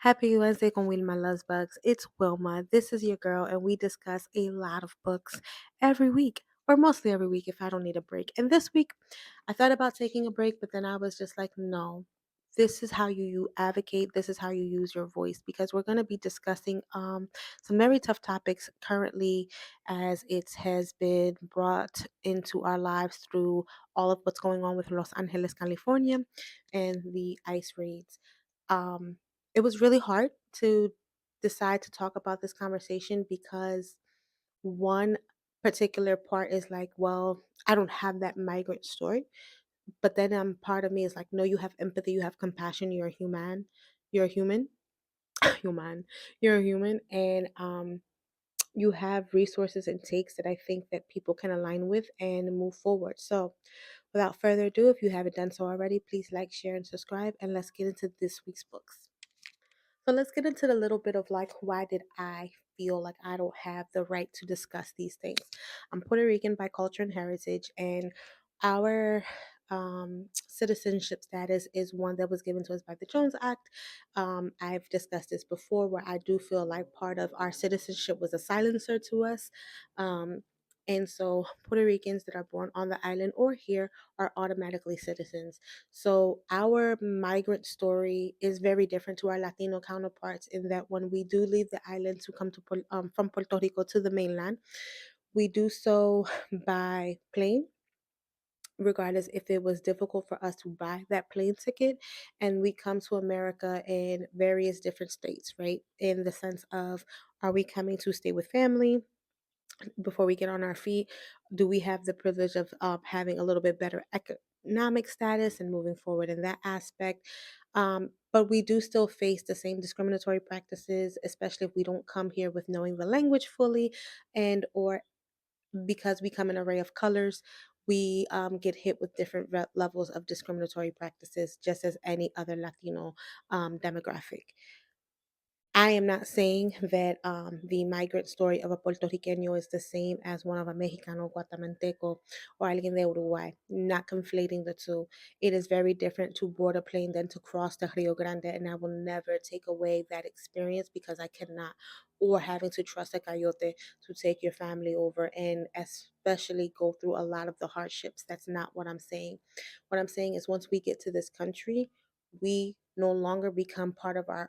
Happy Wednesday con Wilma Loves Bugs. It's Wilma. This is your girl, and we discuss a lot of books every week, or mostly every week if I don't need a break. And this week, I thought about taking a break, but then I was just like, no, this is how you advocate. This is how you use your voice because we're going to be discussing some very tough topics currently as it has been brought into our lives through all of what's going on with Los Angeles, California, and the ICE raids. Um, it was really hard to decide to talk about this conversation because one particular part is like, well, I don't have that migrant story. But then part of me is like, no, you have empathy, you have compassion, you're a human, you're a human, human, you're a human, and you have resources and takes that I think that people can align with and move forward. So, without further ado, if you haven't done so already, please like, share, and subscribe, and let's get into this week's books. So let's get into the little bit of like why did I feel like I don't have the right to discuss these things. I'm Puerto Rican by culture and heritage, and our citizenship status is one that was given to us by the Jones Act. I've discussed this before, where I do feel like part of our citizenship was a silencer to us. Um, and so Puerto Ricans that are born on the island or here are automatically citizens. So our migrant story is very different to our Latino counterparts in that when we do leave the island to come to from Puerto Rico to the mainland, we do so by plane, regardless if it was difficult for us to buy that plane ticket. And we come to America in various different states, right? In the sense of, are we coming to stay with family? Before we get on our feet, do we have the privilege of having a little bit better economic status and moving forward in that aspect? But we do still face the same discriminatory practices, especially if we don't come here with knowing the language fully, and or because we come in an array of colors, we get hit with different levels of discriminatory practices, just as any other Latino demographic. I am not saying that the migrant story of a Puerto Riqueño is the same as one of a Mexicano, Guatemalteco, or alguien de Uruguay. Not conflating the two. It is very different to board a plane than to cross the Rio Grande, and I will never take away that experience because I cannot. Or having to trust a coyote to take your family over and especially go through a lot of the hardships. That's not what I'm saying. What I'm saying is once we get to this country, we no longer become part of our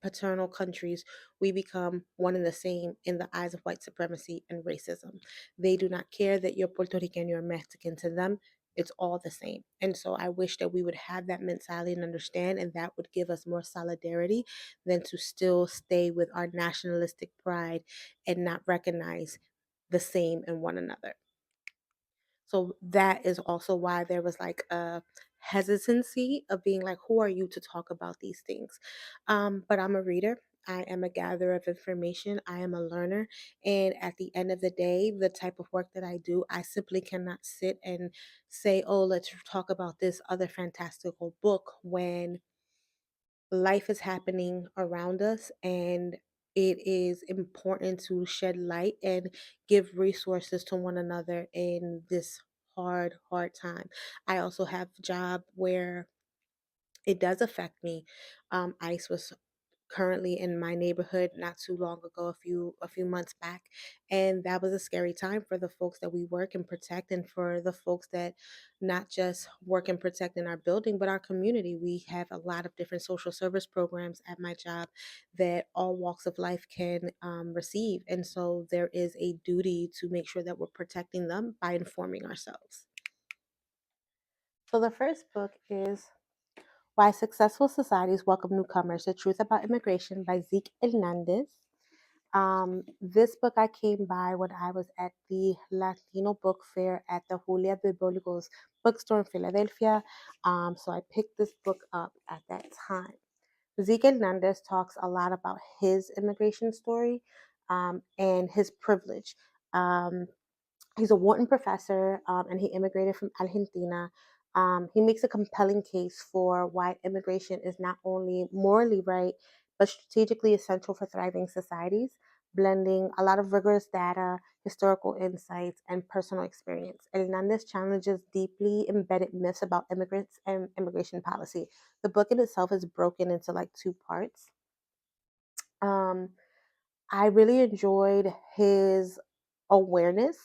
paternal countries, we become one and the same in the eyes of white supremacy and racism. They do not care that you're Puerto Rican, you're Mexican. To them, it's all the same. And so I wish that we would have that mentality and understand, and that would give us more solidarity than to still stay with our nationalistic pride and not recognize the same in one another. So that is also why there was like a hesitancy of being like, who are you to talk about these things? But I'm a reader. I am a gatherer of information. I am a learner. And at the end of the day, the type of work that I do, I simply cannot sit and say, oh, let's talk about this other fantastical book when life is happening around us, and it is important to shed light and give resources to one another in this hard time. I also have a job where it does affect me. ICE was currently in my neighborhood not too long ago, a few months back, and that was a scary time for the folks that we work and protect, and for the folks that not just work and protect in our building but our community. We have a lot of different social service programs at my job that all walks of life can receive, and so there is a duty to make sure that we're protecting them by informing ourselves. So the first book is Why Successful Societies Welcome Newcomers: The Truth About Immigration by Zeke Hernandez. This book I came by when I was at the Latino Book Fair at the Julia de Burgos bookstore in Philadelphia. So I picked this book up at that time. Zeke Hernandez talks a lot about his immigration story and his privilege. Um, He's a Wharton professor, and he immigrated from Argentina. He makes a compelling case for why immigration is not only morally right, but strategically essential for thriving societies. blending a lot of rigorous data, historical insights, and personal experience. Hernandez challenges deeply embedded myths about immigrants and immigration policy. The book in itself is broken into like two parts. Um, I really enjoyed his awareness.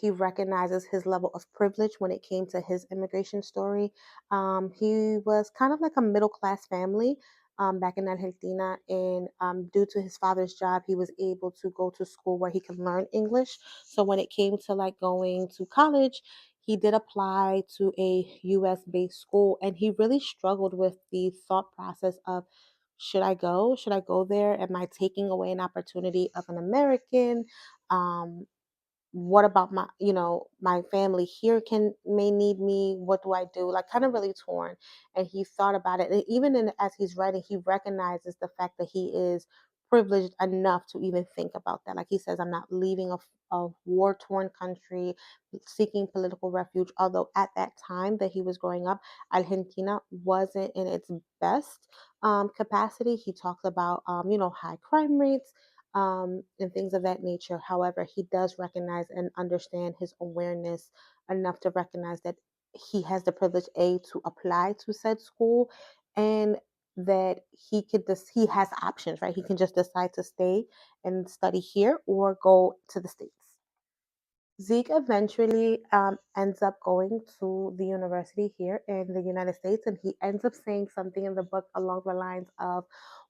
He recognizes his level of privilege when it came to his immigration story. He was kind of like a middle class family back in Argentina, and due to his father's job, he was able to go to school where he could learn English. So when it came to like going to college, he did apply to a US based school, and he really struggled with the thought process of should I go? Should I go there? Am I taking away an opportunity of an American? Um, what about my my family here can may need me, what do I do, like kind of really torn. And he thought about it, and even as he's writing, he recognizes the fact that he is privileged enough to even think about that. Like he says, I'm not leaving a war torn country seeking political refuge, although at that time that he was growing up, Argentina wasn't in its best capacity. He talks about high crime rates, and things of that nature. However, he does recognize and understand his awareness enough to recognize that he has the privilege to apply to said school, and that he has options, right? He can just decide to stay and study here or go to the states. Zeke eventually ends up going to the university here in the United States, and he ends up saying something in the book along the lines of,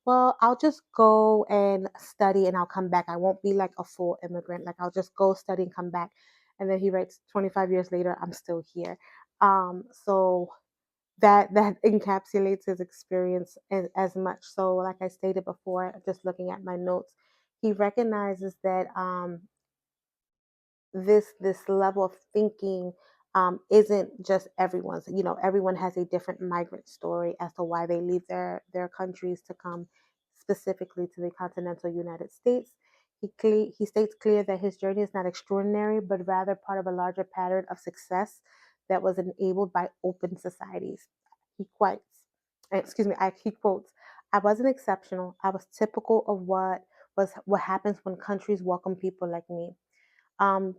"Well, I'll just go and study and I'll come back. I won't be like a full immigrant. Like, I'll just go study and come back." And then he writes, "25 years later, I'm still here." So that encapsulates his experience as much. So, like I stated before, just looking at my notes, he recognizes that this level of thinking isn't just everyone's. Everyone has a different migrant story as to why they leave their countries to come specifically to the continental United States. He states clear that his journey is not extraordinary, but rather part of a larger pattern of success that was enabled by open societies. He quotes, he quotes, "I wasn't exceptional. I was typical of what happens when countries welcome people like me." Lent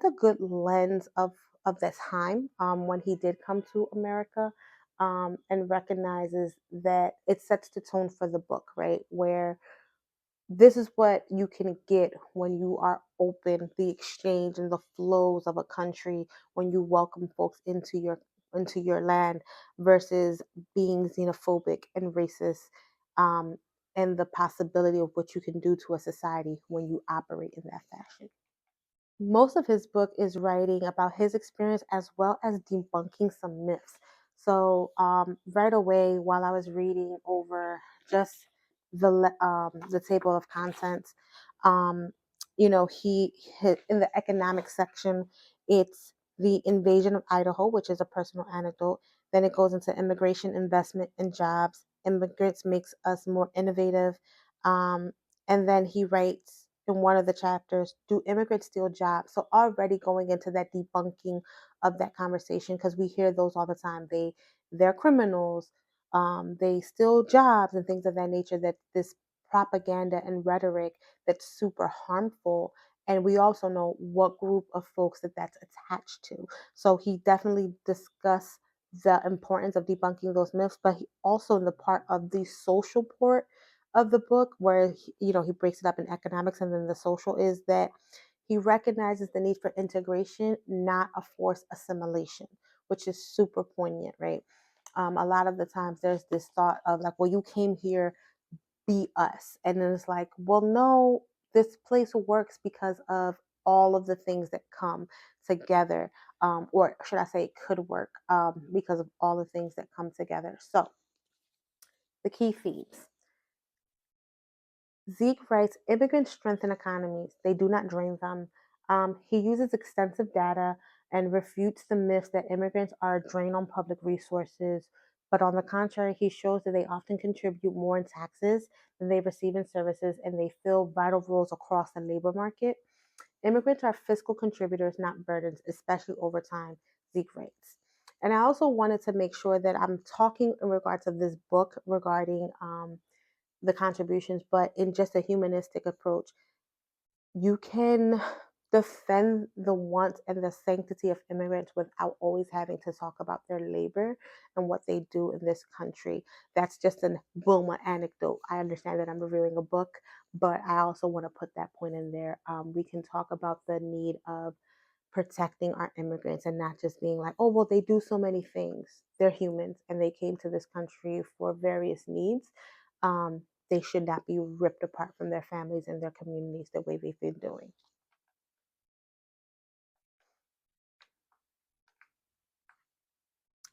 a good lens of this time when he did come to America, and recognizes that it sets the tone for the book, right? Where this is what you can get when you are open the exchange and the flows of a country when you welcome folks into your land versus being xenophobic and racist, um, and the possibility of what you can do to a society when you operate in that fashion. Most of his book is writing about his experience as well as debunking some myths. So right away, while I was reading over just the table of contents, um, he hit in the economic section. It's the invasion of Idaho, which is a personal anecdote. Then it goes into immigration, investment, and jobs. Immigrants makes us more innovative. Um, and then he writes in one of the chapters, "Do immigrants steal jobs?" So already going into that debunking of that conversation, because we hear those all the time. They're criminals, they steal jobs and things of that nature. That this propaganda and rhetoric that's super harmful. And we also know what group of folks that's attached to. So he definitely discussed the importance of debunking those myths, but he also in the part of the social part of the book where he breaks it up in economics and then the social is that he recognizes the need for integration, not a forced assimilation, which is super poignant, right? A lot of the times there's this thought of like, well, you came here, be us. And then it's like, well, no, this place works because of all of the things that come together. Or should I say, it could work because of all the things that come together. So, the key themes. Zeke writes, immigrants strengthen economies, they do not drain them. He uses extensive data and refutes the myths that immigrants are a drain on public resources. But on the contrary, he shows that they often contribute more in taxes than they receive in services, and they fill vital roles across the labor market. Immigrants are fiscal contributors, not burdens, especially over time, Zeke writes. And I also wanted to make sure that I'm talking in regards of this book regarding the contributions, but in just a humanistic approach, you can defend the want and the sanctity of immigrants without always having to talk about their labor and what they do in this country. That's just an Wilma anecdote. I understand that I'm reviewing a book, but I also want to put that point in there. We can talk about the need of protecting our immigrants and not just being like, oh, well, they do so many things. They're humans and they came to this country for various needs. They should not be ripped apart from their families and their communities the way they've been doing.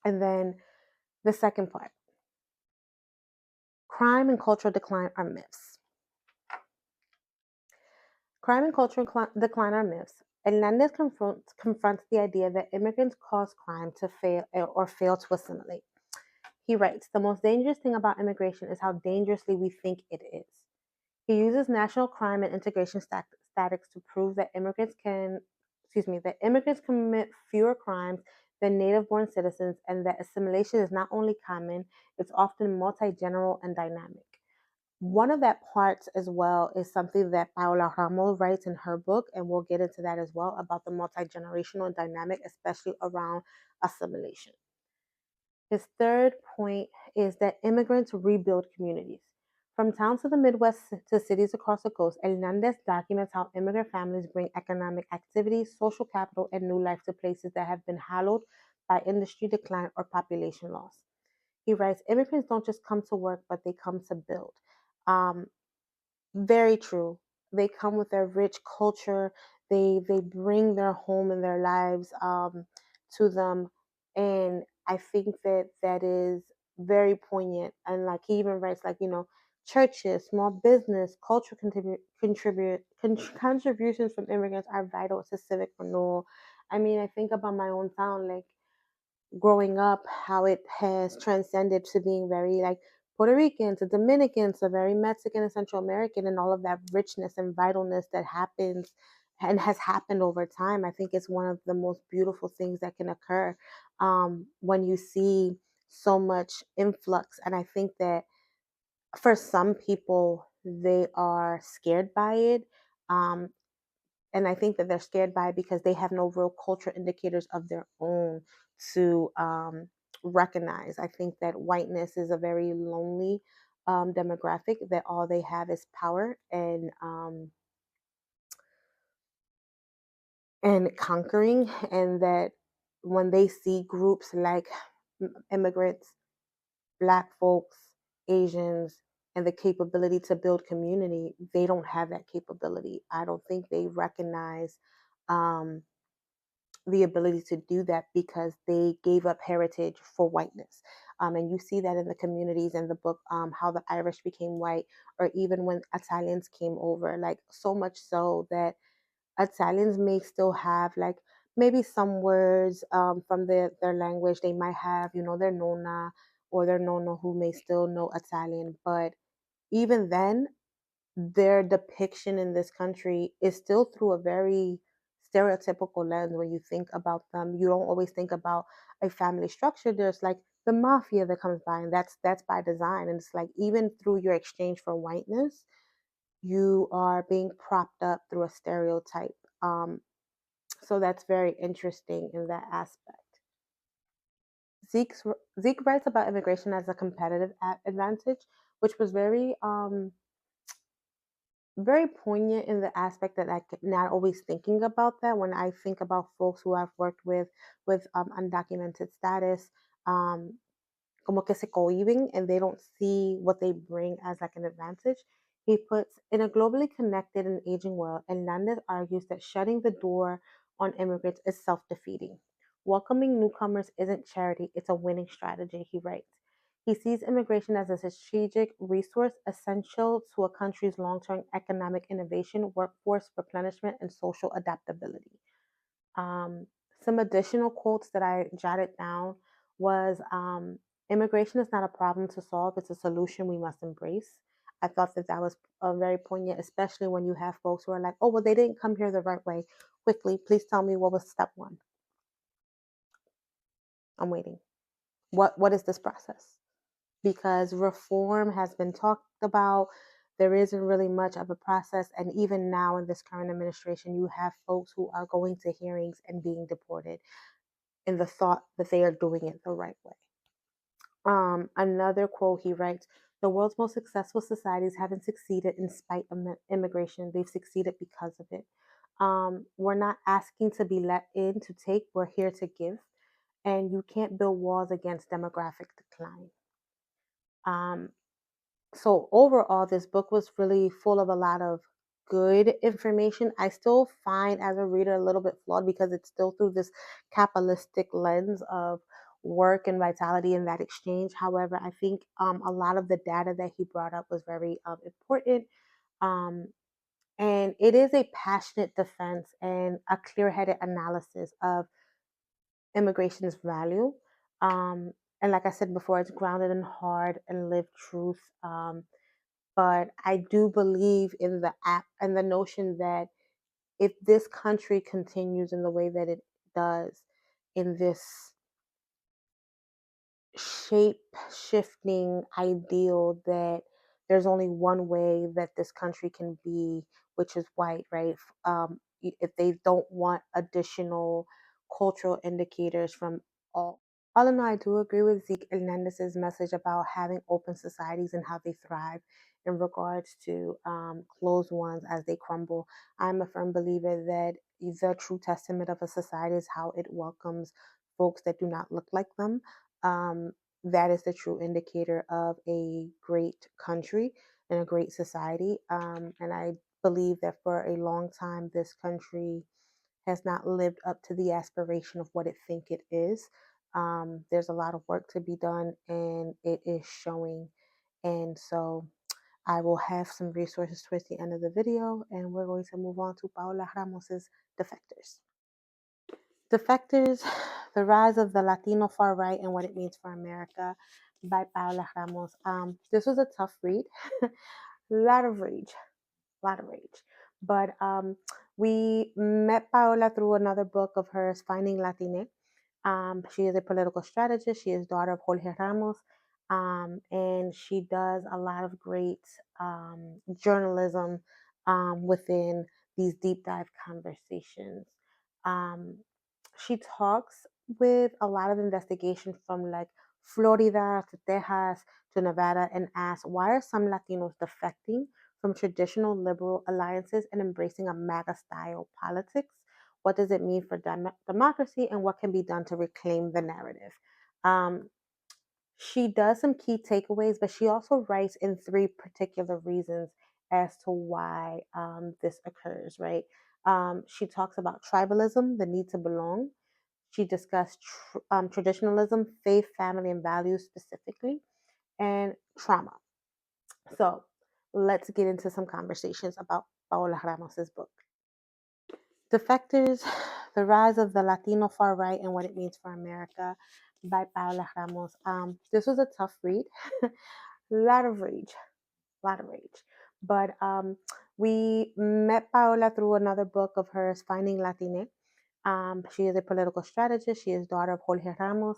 And then the second part, crime and cultural decline are myths. Crime and cultural decline are myths. Hernandez confronts the idea that immigrants cause crime to fail or fail to assimilate. He writes, the most dangerous thing about immigration is how dangerously we think it is. He uses national crime and integration statistics to prove that immigrants commit fewer crimes than native-born citizens, and that assimilation is not only common, it's often multi-general and dynamic. One of that parts as well is something that Paola Ramos writes in her book, and we'll get into that as well about the multi-generational and dynamic, especially around assimilation. His third point is that immigrants rebuild communities. From towns to the Midwest to cities across the coast, Hernandez documents how immigrant families bring economic activity, social capital, and new life to places that have been hallowed by industry decline or population loss. He writes, immigrants don't just come to work, but they come to build. Um, Very true. They come with their rich culture. They bring their home and their lives to them, and I think that that is very poignant. And like he even writes, like churches, small business, cultural contributions from immigrants are vital to civic renewal. I mean, I think about my own town, like growing up, how it has transcended to being very like Puerto Rican to Dominican to very Mexican and Central American, and all of that richness and vitalness that happens and has happened over time. I think it's one of the most beautiful things that can occur when you see so much influx. And I think that for some people, they are scared by it. Um, and I think that they're scared by it because they have no real culture indicators of their own to recognize. I think that whiteness is a very lonely demographic, that all they have is power and conquering, and that when they see groups like immigrants, Black folks, Asians, and the capability to build community, they don't have that capability. I don't think they recognize um, the ability to do that because they gave up heritage for whiteness. And you see that in the communities in the book, how the Irish became white, or even when Italians came over, like so much so that Italians may still have like maybe some words from their language. They might have, their nonna or their nonno who may still know Italian, but even then, their depiction in this country is still through a very stereotypical lens. When you think about them, you don't always think about a family structure. There's like the mafia that comes by, and that's by design. And it's like even through your exchange for whiteness, you are being propped up through a stereotype. um, so that's very interesting in that aspect. Zeke's, Zeke writes about immigration as a competitive advantage, which was very poignant in the aspect that not always thinking about that. When I think about folks who I've worked with undocumented status, um, como que se cohiben and they don't see what they bring as like an advantage. He puts, in a globally connected and aging world, Hernandez argues that shutting the door on immigrants is self-defeating. Welcoming newcomers isn't charity, it's a winning strategy, he writes. He sees immigration as a strategic resource essential to a country's long-term economic innovation, workforce replenishment, and social adaptability. Um, some additional quotes that I jotted down was immigration is not a problem to solve, it's a solution we must embrace. I thought that that was very poignant, especially when you have folks who are like, oh, well, they didn't come here the right way. Quickly, please tell me what was step one. I'm waiting. What is this process? because reform has been talked about. There isn't really much of a process. And even now, in this current administration, you have folks who are going to hearings and being deported in the thought that they are doing it the right way. Another quote he writes: "The world's most successful societies haven't succeeded in spite of immigration, they've succeeded because of it. We're not asking to be let in to take, we're here to give. And you can't build walls against demographic decline." Um, so overall, this book was really full of a lot of good information. I still find as a reader a little bit flawed because it's still through this capitalistic lens of work and vitality in that exchange. However, I think a lot of the data that he brought up was very important. Um, and it is a passionate defense and a clear-headed analysis of immigration's value. Um, and like I said before, it's grounded in hard and lived truth. But I do believe in the app and the notion that if this country continues in the way that it does, in this shape shifting ideal, that there's only one way that this country can be, which is white, right? If they don't want additional cultural indicators from all in all, I do agree with Zeke Hernandez's message about having open societies and how they thrive in regards to closed ones as they crumble. I'm a firm believer that the true testament of a society is how it welcomes folks that do not look like them. Um, that is the true indicator of a great country and a great society. And I believe that for a long time, this country has not lived up to the aspiration of what it think it is. There's a lot of work to be done, and it is showing. And so I will have some resources towards the end of the video, and we're going to move on to Paola Ramos's Defectors. Defectors: The Rise of the Latino Far Right and What It Means for America by Paola Ramos. This was a tough read, a lot of rage, a lot of rage. But we met Paola through another book of hers, Finding Latine. She is a political strategist. She is daughter of Jorge Ramos. And she does a lot of great journalism within these deep dive conversations. Um, she talks with a lot of investigation from like Florida to Texas to Nevada and asks, why are some Latinos defecting from traditional liberal alliances and embracing a MAGA style politics? What does it mean for democracy, and what can be done to reclaim the narrative? Um, she does some key takeaways, but she also writes in three particular reasons as to why this occurs, right? She talks about tribalism, the need to belong. She discussed traditionalism, faith, family, and values specifically, and trauma. So let's get into some conversations about Paola Ramos's book. Defectors: The Rise of the Latino Far Right and What It Means for America by Paola Ramos. This was a tough read, a lot of rage, a lot of rage. But we met Paola through another book of hers, Finding Latine. She is a political strategist. She is daughter of Jorge Ramos.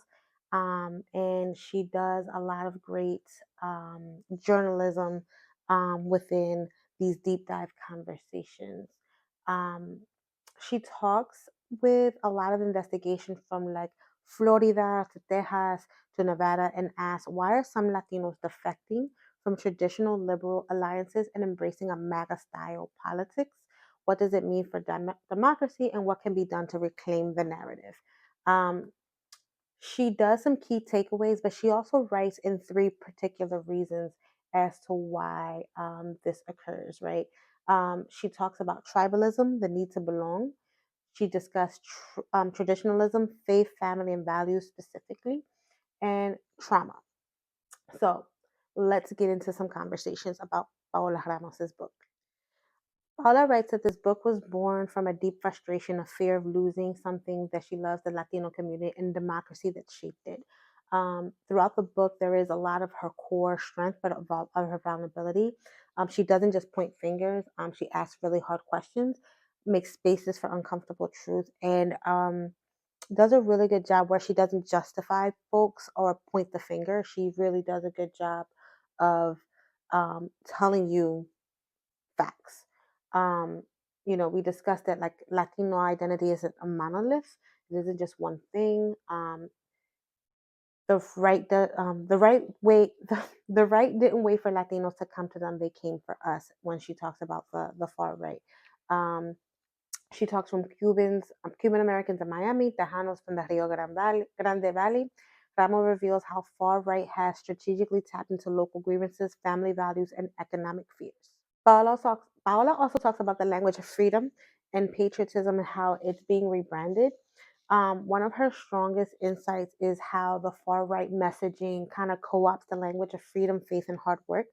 And she does a lot of great journalism within these deep dive conversations. Um, she talks with a lot of investigation from like Florida to Texas to Nevada and asks, why are some Latinos defecting from traditional liberal alliances and embracing a MAGA style politics? What does it mean for democracy, and what can be done to reclaim the narrative? Um, she does some key takeaways, but she also writes in three particular reasons as to why this occurs, right? She talks about tribalism, the need to belong. She discussed traditionalism, faith, family, and values specifically, and trauma. So let's get into some conversations about Paola Ramos's book. Paula writes that this book was born from a deep frustration of fear of losing something that she loves, the Latino community, and democracy that shaped it. Throughout the book, there is a lot of her core strength, but of her vulnerability. She doesn't just point fingers. She asks really hard questions, makes spaces for uncomfortable truth, and does a really good job where she doesn't justify folks or point the finger. She really does a good job of telling you facts. Um, we discussed that like Latino identity isn't a monolith. It isn't just one thing. The right way the right didn't wait for Latinos to come to them. They came for us when she talks about the far right. Um, she talks from Cuban Americans in Miami, Tejanos from the Grande Valley. Ramos reveals how far right has strategically tapped into local grievances, family values, and economic fears. Paola also talks about the language of freedom and patriotism and how it's being rebranded. One of her strongest insights is how the far right messaging kind of co opts the language of freedom, faith, and hard work.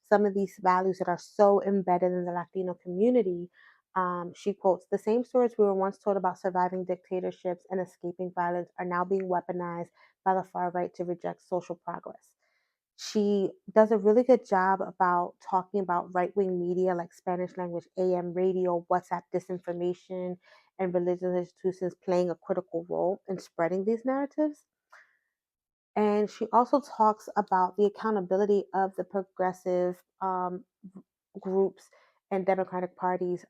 Some of these values that are so embedded in the Latino community. She quotes, the same stories we were once told about surviving dictatorships and escaping violence are now being weaponized by the far right to reject social progress. She does a really good job about talking about right wing media like Spanish language AM radio, WhatsApp disinformation, and religious institutions playing a critical role in spreading these narratives. And she also talks about the accountability of the progressive groups and Democratic parties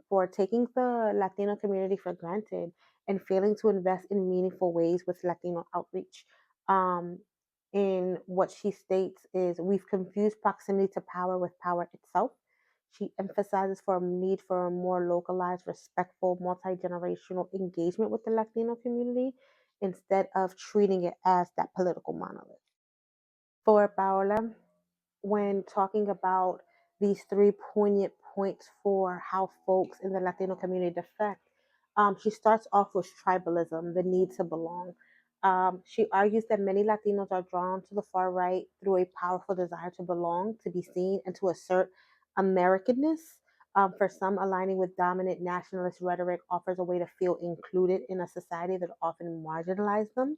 for taking the Latino community for granted and failing to invest in meaningful ways with Latino outreach. Um, in what she states is we've confused proximity to power with power itself. She emphasizes for a need for a more localized, respectful, multi-generational engagement with the Latino community instead of treating it as that political monolith. For Paola, when talking about these three poignant points for how folks in the Latino community defect, she starts off with tribalism, the need to belong. She argues that many Latinos are drawn to the far right through a powerful desire to belong, to be seen, and to assert Americanness. For some, aligning with dominant nationalist rhetoric offers a way to feel included in a society that often marginalizes them.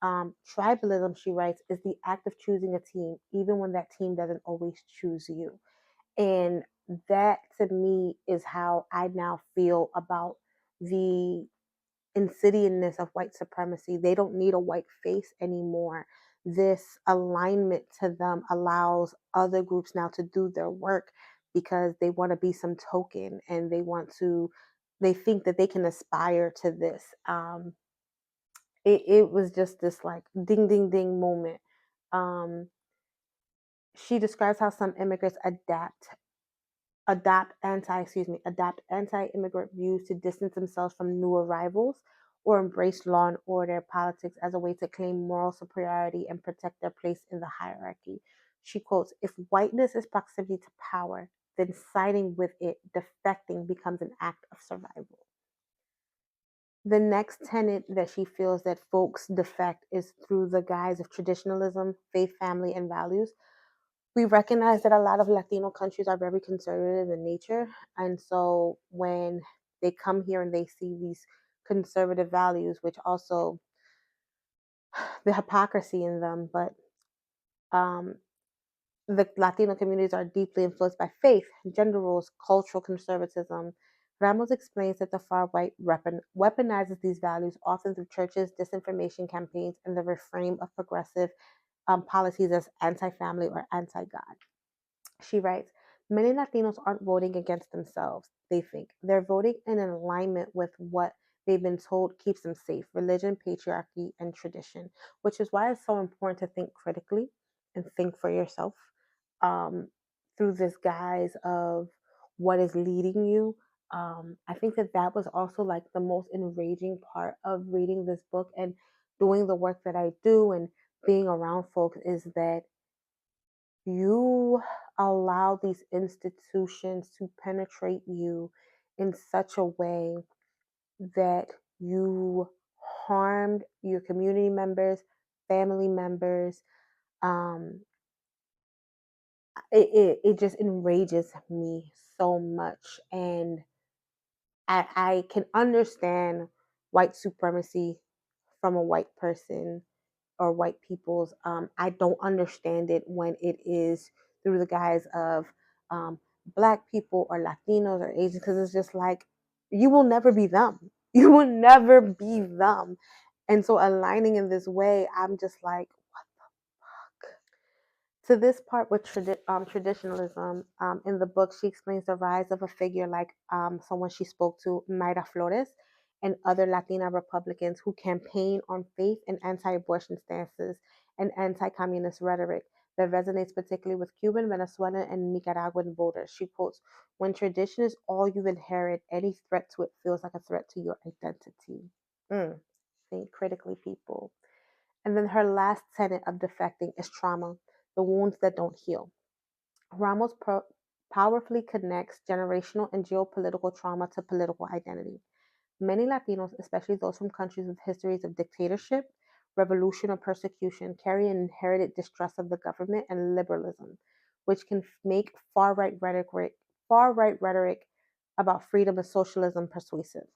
Tribalism, she writes, is the act of choosing a team, even when that team doesn't always choose you. And that to me is how I now feel about the insidiousness of white supremacy. They don't need a white face anymore. This alignment to them allows other groups now to do their work because they want to be some token and they think that they can aspire to this. It was just this like ding ding ding moment. Um, she describes how some immigrants adapt anti-immigrant views to distance themselves from new arrivals or embrace law and order politics as a way to claim moral superiority and protect their place in the hierarchy. She quotes, if whiteness is proximity to power, then siding with it, defecting becomes an act of survival. The next tenet that she feels that folks defect is through the guise of traditionalism, faith, family, and values. We recognize that a lot of Latino countries are very conservative in nature. And so when they come here and they see these conservative values, which also the hypocrisy in them, but um, the Latino communities are deeply influenced by faith, gender roles, cultural conservatism. Ramos explains that the far right weaponizes these values often through churches, disinformation campaigns, and the reframe of progressive policies as anti family or anti God. She writes, many Latinos aren't voting against themselves, they think. They're voting in alignment with what they've been told keeps them safe religion, patriarchy, and tradition, which is why it's so important to think critically and think for yourself um, through this guise of what is leading you. I think that that was also like the most enraging part of reading this book and doing the work that I do and being around folks is that you allow these institutions to penetrate you in such a way that you harmed your community members, family members. Um, it just enrages me so much. And I can understand white supremacy from a white person or white people's. I don't understand it when it is through the guise of um, Black people or Latinos or Asians, because it's just like you will never be them. You will never be them. And so aligning in this way, I'm just like, to this part with traditionalism, in the book, she explains the rise of a figure like someone she spoke to, Mayra Flores, and other Latina Republicans who campaign on faith and anti abortion stances and anti communist rhetoric that resonates particularly with Cuban, Venezuelan, and Nicaraguan voters. She quotes, "When tradition is all you inherit, any threat to it feels like a threat to your identity." Mm. Think critically, people. And then her last tenet of defecting is trauma, the wounds that don't heal. Ramos powerfully connects generational and geopolitical trauma to political identity. Many Latinos, especially those from countries with histories of dictatorship, revolution, or persecution, carry an inherited distrust of the government and liberalism, which can make far right rhetoric about freedom and socialism persuasive.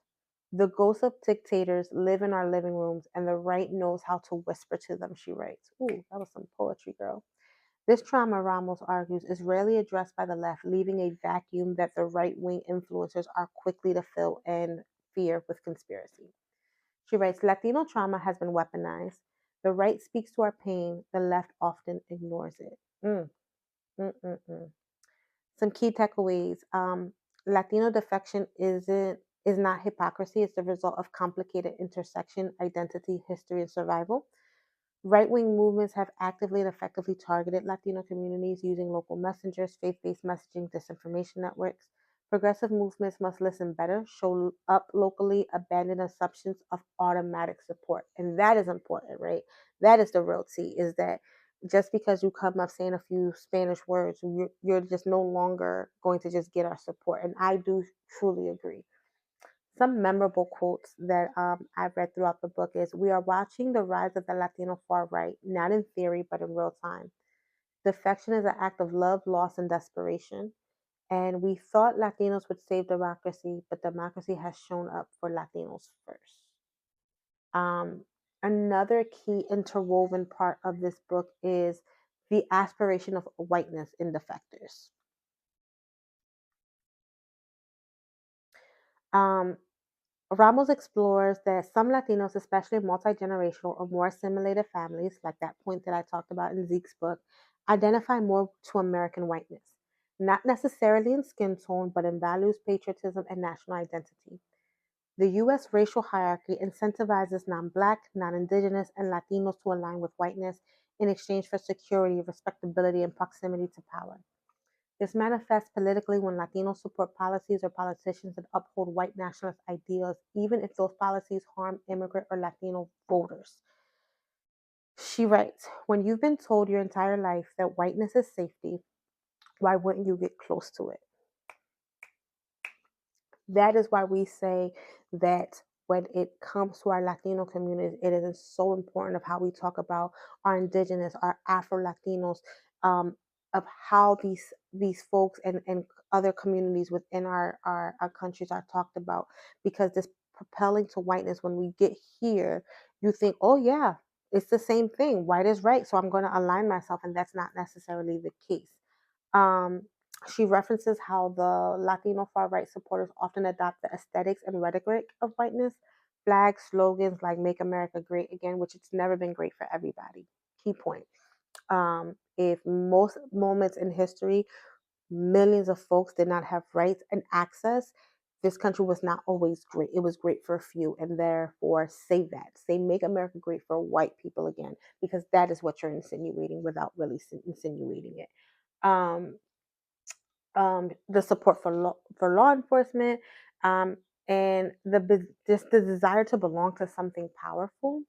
The ghosts of dictators live in our living rooms, and the right knows how to whisper to them, she writes. Ooh, that was some poetry, girl. This trauma, Ramos argues, is rarely addressed by the left, leaving a vacuum that the right wing influencers are quickly to fill and fear with conspiracy. She writes, Latino trauma has been weaponized. The right speaks to our pain, the left often ignores it. Mm, mm, mm, mm. Some key takeaways. Latino defection is not hypocrisy. It's the result of complicated intersection, identity, history, and survival. Right wing movements have actively and effectively targeted Latino communities using local messengers, faith based messaging, disinformation networks. Progressive movements must listen better, show up locally, abandon assumptions of automatic support. And that is important, right? That is the real tea, is that just because you come up saying a few Spanish words, you're just no longer going to just get our support. And I do truly agree. Some memorable quotes that I've read throughout the book is, "We are watching the rise of the Latino far right, not in theory, but in real time. Defection is an act of love, loss, and desperation. And we thought Latinos would save democracy, but democracy has shown up for Latinos first." Um, Another key interwoven part of this book is the aspiration of whiteness in defectors. Um, Ramos explores that some Latinos, especially multi generational or more assimilated families, like that point that I talked about in Zeke's book, identify more to American whiteness, not necessarily in skin tone, but in values, patriotism, and national identity. The U.S. racial hierarchy incentivizes non Black, non Indigenous, and Latinos to align with whiteness in exchange for security, respectability, and proximity to power. This manifests politically when Latinos support policies or politicians that uphold white nationalist ideals, even if those policies harm immigrant or Latino voters. She writes, when you've been told your entire life that whiteness is safety, why wouldn't you get close to it? That is why we say that when it comes to our Latino communities, it is so important of how we talk about our indigenous, our Afro Latinos, of how these folks and other communities within our countries are talked about. Because this propelling to whiteness, when we get here, you think, oh yeah, it's the same thing. White is right, so I'm going to align myself, and that's not necessarily the case. Um, she references how the Latino far right supporters often adopt the aesthetics and rhetoric of whiteness, flags, slogans like "Make America Great Again," which it's never been great for everybody. Key point. If most moments in history, millions of folks did not have rights and access, this country was not always great. It was great for a few, and therefore say that. Say "Make America Great" for white people again, because that is what you're insinuating without really insinuating it. Um, the support for law enforcement, um, and just the desire to belong to something powerful.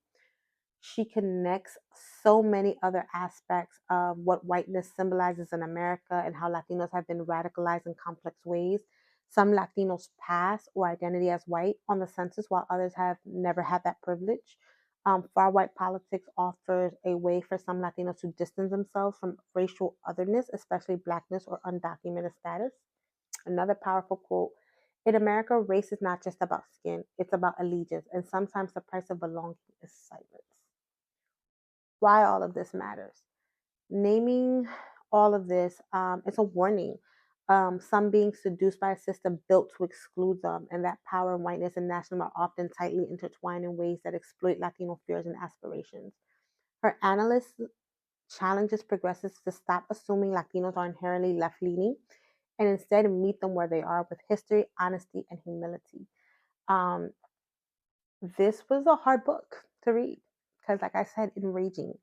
She connects so many other aspects of what whiteness symbolizes in America and how Latinos have been radicalized in complex ways. Some Latinos pass or identity as white on the census, while others have never had that privilege. Far right politics offers a way for some Latinos to distance themselves from racial otherness, especially blackness or undocumented status. Another powerful quote: in America, race is not just about skin, it's about allegiance, and sometimes the price of belonging is silence. Why all of this matters? Naming all of this, it's a warning. some being seduced by a system built to exclude them, and that power and whiteness and nationalism are often tightly intertwined in ways that exploit Latino fears and aspirations. Her analyst challenges progressives to stop assuming Latinos are inherently left leaning and instead meet them where they are with history, honesty, and humility. Um, this was a hard book to read because, like I said, enraging.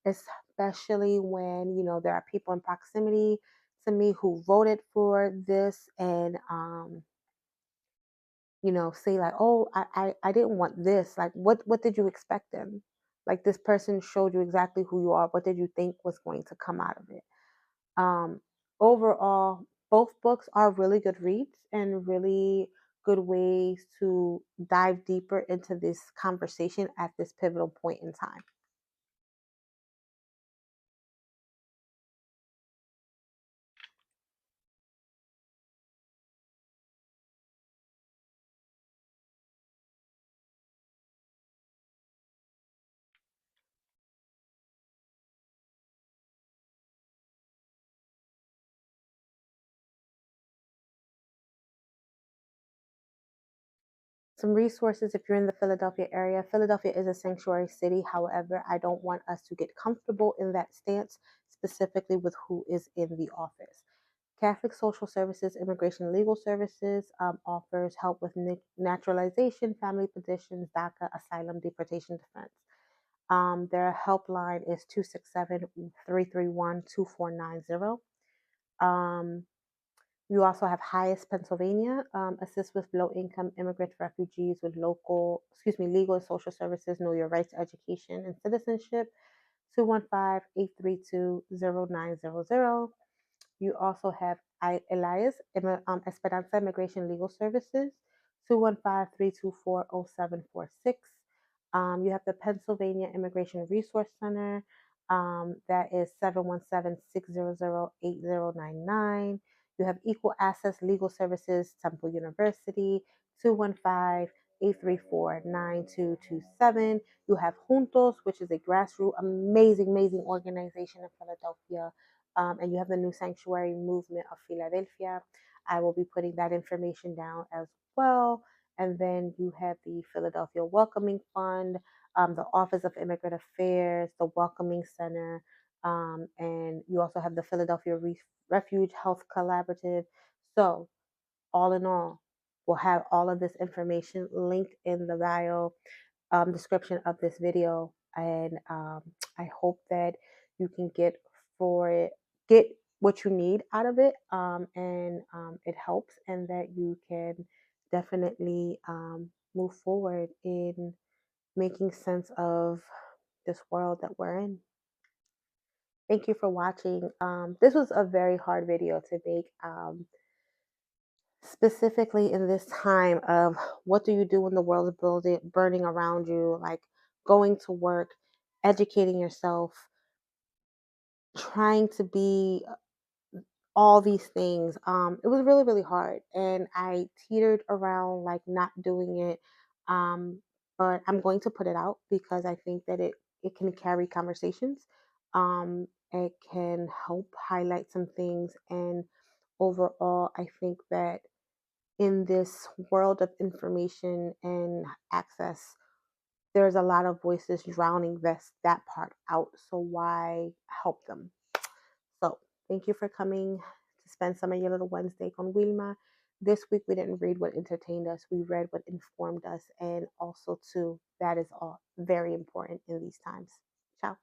Especially when there are people in proximity to me who voted for this and say like, oh, I didn't want this. Like, what did you expect then? Like, this person showed you exactly who you are. What did you think was going to come out of it? Um, Overall, both books are really good reads and really good ways to dive deeper into this conversation at this pivotal point in time. Some resources if you're in the Philadelphia area. Philadelphia is a sanctuary city. However, I don't want us to get comfortable in that stance, specifically with who is in the office. Catholic Social Services, Immigration and Legal Services offers help with naturalization, family petitions, DACA, asylum, deportation defense. Their helpline is 267-331-2490. Um, you also have HIAS Pennsylvania, assist with low income immigrant refugees with legal and social services, know your rights, education, and citizenship. 215-832-0900. You also have Elias, Esperanza Immigration Legal Services, 215-324-0746. You have the Pennsylvania Immigration Resource Center, that is 717-600-8099. You have Equal Access Legal Services, Temple University, 215-834-9227. You have Juntos, which is a grassroots, amazing organization in Philadelphia. And you have the New Sanctuary Movement of Philadelphia. I will be putting that information down as well. And then you have the Philadelphia Welcoming Fund, the Office of Immigrant Affairs, the Welcoming Center, and you also have the Philadelphia Refuge Health Collaborative. So, all in all, we'll have all of this information linked in the bio description of this video, and I hope that you can get what you need out of it, and it helps, and that you can definitely move forward in making sense of this world that we're in. Thank you for watching. This was a very hard video to make. Specifically in this time of what do you do when the world is burning around you, like going to work, educating yourself, trying to be all these things. It was really hard, and I teetered around like not doing it. um, but I'm going to put it out because I think that it can carry conversations. It can help highlight some things, and overall I think that in this world of information and access, there's a lot of voices drowning that part out. So why help them? So thank you for coming to spend some of your little Wednesday con Wilma. This week we didn't read what entertained us. We read what informed us. And also too, that is all very important in these times. Ciao.